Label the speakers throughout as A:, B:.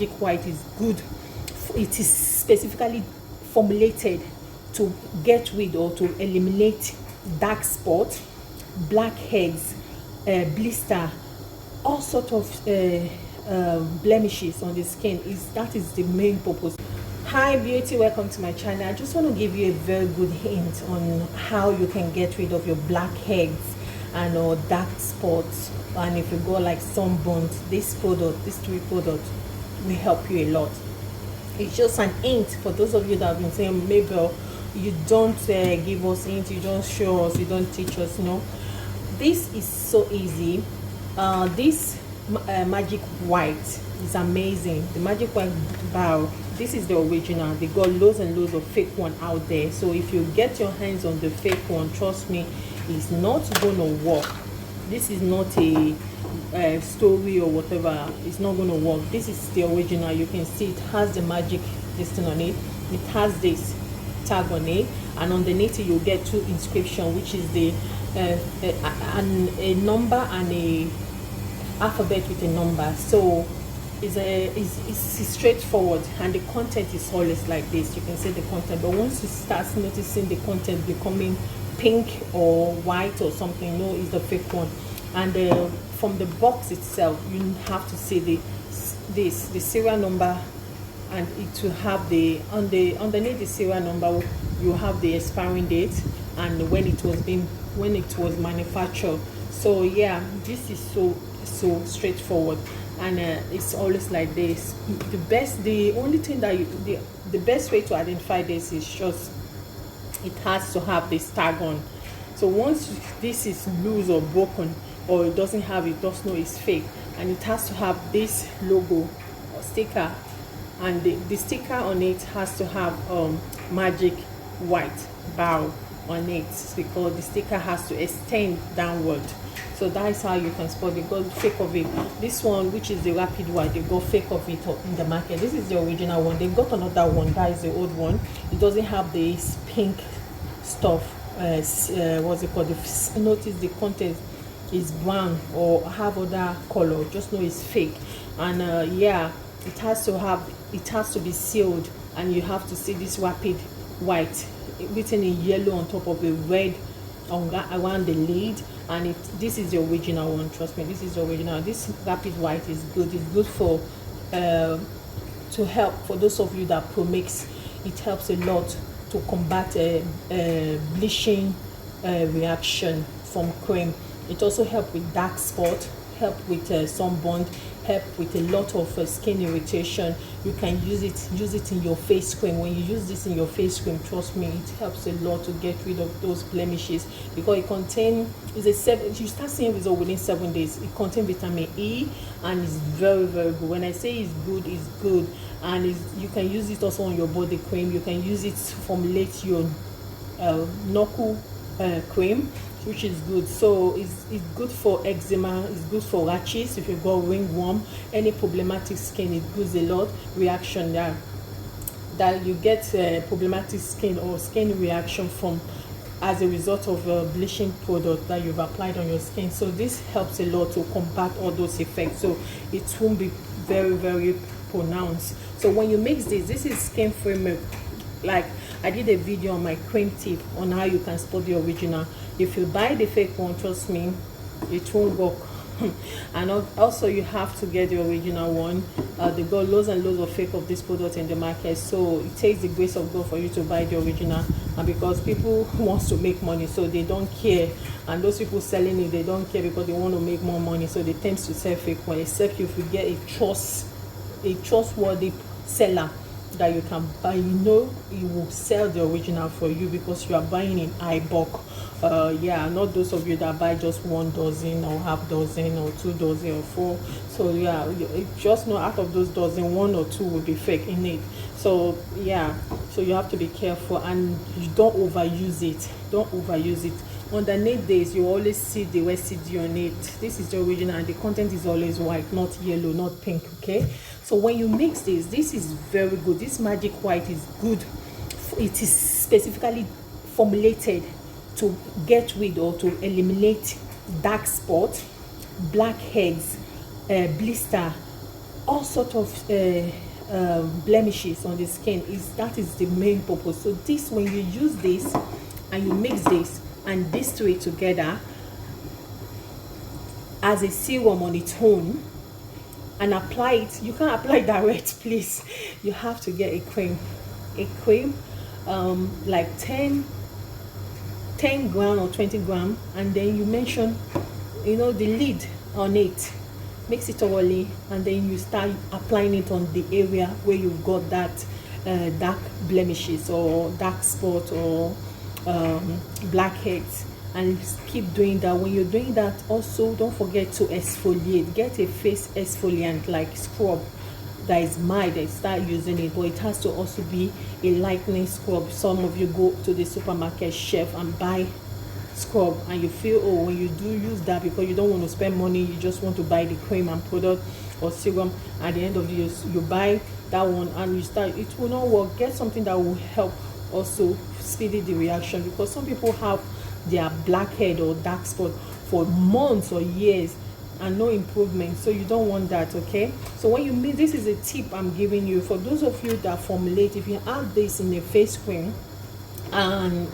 A: white is good. It is specifically formulated to get rid or to eliminate dark spots, blackheads, blister, all sort of blemishes on the skin. That is the main purpose. Hi beauty, welcome to my channel. I just want to give you a very good hint on how you can get rid of your blackheads and or dark spots, and if you go like sunburnt, this 3 products will help you a lot. It's just an hint for those of you that have been saying, Mabel, you don't give us hints, you don't show us, you don't teach us. No, this is so easy. This magic white is amazing. The magic white bar, this is the original. They got loads and loads of fake one out there, so if you get your hands on the fake one, trust me, it's not gonna work. This is not a story or whatever. It's not gonna work. This is the original. You can see it has the magic listing on it. It has this tag on it, and underneath it you'll get 2 inscription, which is the a number and a alphabet with a number. So it's straightforward, and the content is always like this. You can see the content, but once you start noticing the content becoming pink or white or something, no, it's the fake one. And from the box itself, you have to see the serial number, and it will have the underneath the serial number you have the expiring date and when it was manufactured. So yeah, this is so straightforward, and it's always like this. The only thing that the best way to identify this is just it has to have this tag on. So once this is loose or broken, or it doesn't have it, just know it's fake. And it has to have this logo or sticker, and the sticker on it has to have magic white bar on it, because the sticker has to extend downward. So that is how you can spot. They got fake of it. This one, which is the rapid white, they got fake of it in the market. This is the original one. They got another one, that is the old one. It doesn't have this pink stuff. What's it called? Notice the content is brown or have other color. Just know it's fake. And yeah, it has to be sealed, and you have to see this rapid white written in yellow on top of a red around the lid. And this is the original one, trust me, this is the original. This rapid white is good. It's good for to help for those of you that promix. It helps a lot to combat bleaching reaction from cream. It also helps with dark spot, help with sunburn, help with a lot of skin irritation. You can use it in your face cream. When you use this in your face cream, trust me, it helps a lot to get rid of those blemishes, because it contains, you start seeing results within 7 days. It contains vitamin E, and it's very, very good. When I say it's good. And you can use it also on your body cream. You can use it to formulate your knuckle cream, which is good. So it's good for eczema, it's good for rashes. If you've got ringworm, any problematic skin, it gives a lot reaction that you get problematic skin or skin reaction from as a result of a bleaching product that you've applied on your skin. So this helps a lot to combat all those effects, so it won't be very, very pronounced. So when you mix this is skin free milk. Like I did a video on my cream tip on how you can spot the original. If you buy the fake one, trust me, it won't work. And also you have to get the original one. They got loads and loads of fake of this product in the market, so it takes the grace of God for you to buy the original. And because people wants to make money, so they don't care, and those people selling it, they don't care because they want to make more money, so they tend to sell fake one. Except if you get a trustworthy seller that you can buy, you know he will sell the original for you because you are buying in high bulk. Yeah, not those of you that buy just 1 dozen or half dozen or 2 dozen or 4. So yeah, just know out of those dozen, 1 or 2 will be fake in it. So yeah, so you have to be careful, and you don't overuse it. Underneath this, you always see the residue on it. This is the original, and the content is always white, not yellow, not pink. Okay, so when you mix this is very good. This magic white is good. It is specifically formulated to get rid or to eliminate dark spots, blackheads, blister, all sort of blemishes on the skin. That is the main purpose. So this, when you use this and you mix this and these three together as a serum on its own and apply it, you can't apply direct, please. You have to get a cream like 10 gram or 20 gram, and then you mention, you know, the lid on it, mix it thoroughly, and then you start applying it on the area where you've got that dark blemishes or dark spot or blackheads, and keep doing that. When you're doing that, also don't forget to exfoliate. Get a face exfoliant like scrub that is mild and start using it, but it has to also be a lightening scrub. Some of you go to the supermarket shelf and buy scrub, and you feel, oh, when you do use that, because you don't want to spend money, you just want to buy the cream and product or serum, at the end of the year you buy that one and you start, it will not work. Get something that will help also speedy the reaction, because some people have their blackhead or dark spot for months or years and no improvement, so you don't want that. Okay, so when you mean, this is a tip I'm giving you for those of you that formulate. If you add this in a face cream and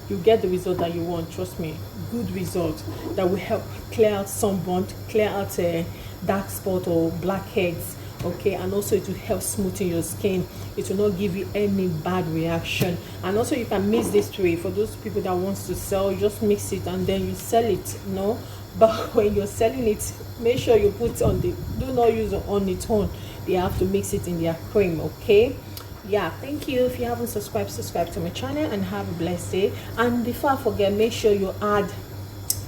A: you get the result that you want, trust me, good result that will help clear out sunburn, clear out a dark spot or blackheads. Okay, and also it will help smoothen your skin. It will not give you any bad reaction. And also you can mix this three for those people that wants to sell. You just mix it and then you sell it, no. But when you're selling it, make sure you put on the, do not use it on its own. They have to mix it in their cream. Okay, yeah, thank you. If you haven't subscribed, subscribe to my channel and have a blessed day. And before I forget, make sure you add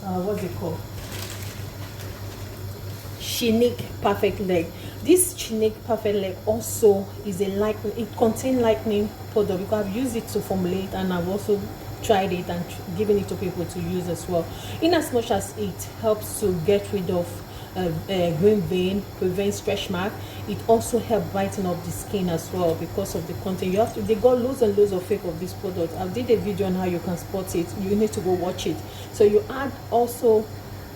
A: what's it called, Chinique Perfect Leg. This Chinique Perfect Leg also is a lightening, it contains lightening product, because I've used it to formulate and I've also tried it and given it to people to use as well. In as much as it helps to get rid of green vein, prevent stretch mark, it also helps brighten up the skin as well because of the content. You have to, they got loads and loads of fake of this product. I did a video on how you can spot it. You need to go watch it. So you add also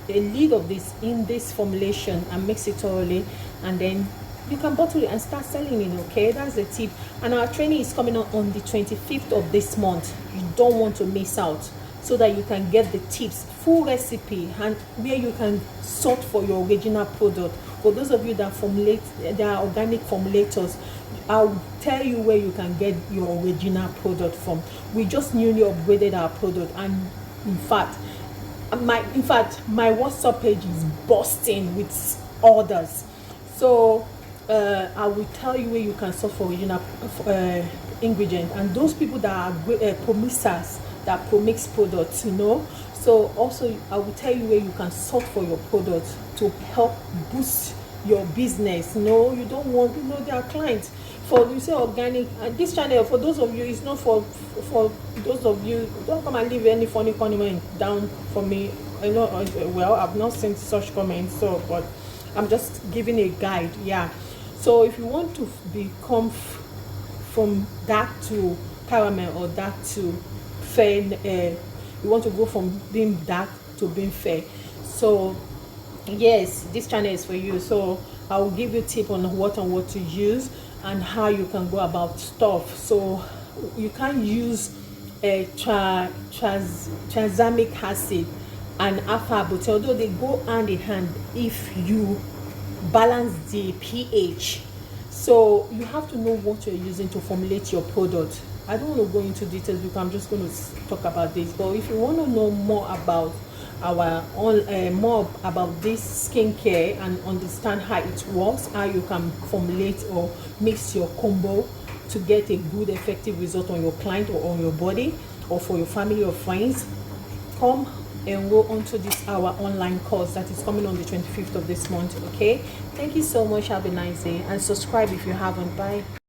A: a lid of this in this formulation and mix it thoroughly, and then you can bottle it and start selling it. Okay, that's the tip. And our training is coming up on the 25th of this month. You don't want to miss out, so that you can get the tips, full recipe, and where you can sort for your original product. For those of you that formulate, there are organic formulators, I'll tell you where you can get your original product from. We just newly upgraded our product, and in fact my WhatsApp page is bursting with orders. So I will tell you where you can source for original ingredients, and those people that are promixers, that promix products, you know. So also I will tell you where you can sort for your products to help boost your business. No, you don't want, you know, there are clients for, you say organic, and this channel, for those of you, it's not for those of you, don't come and leave any funny comment down for me. I know, well, I've not seen such comments, so, but I'm just giving a guide. Yeah, so if you want to become from dark to caramel or dark to fair, you want to go from being dark to being fair, so yes, this channel is for you. So I will give you a tip on what to use and how you can go about stuff. So you can use a tranexamic acid and alpha, but although they go hand in hand if you balance the pH. So you have to know what you're using to formulate your product. I don't want to go into details because I'm just going to talk about this, but if you want to know more about more about this skincare and understand how it works, how you can formulate or mix your combo to get a good effective result on your client or on your body or for your family or friends, come and go onto this our online course that is coming on the 25th of this month. Okay, thank you so much. Have a nice day and subscribe if you haven't. Bye.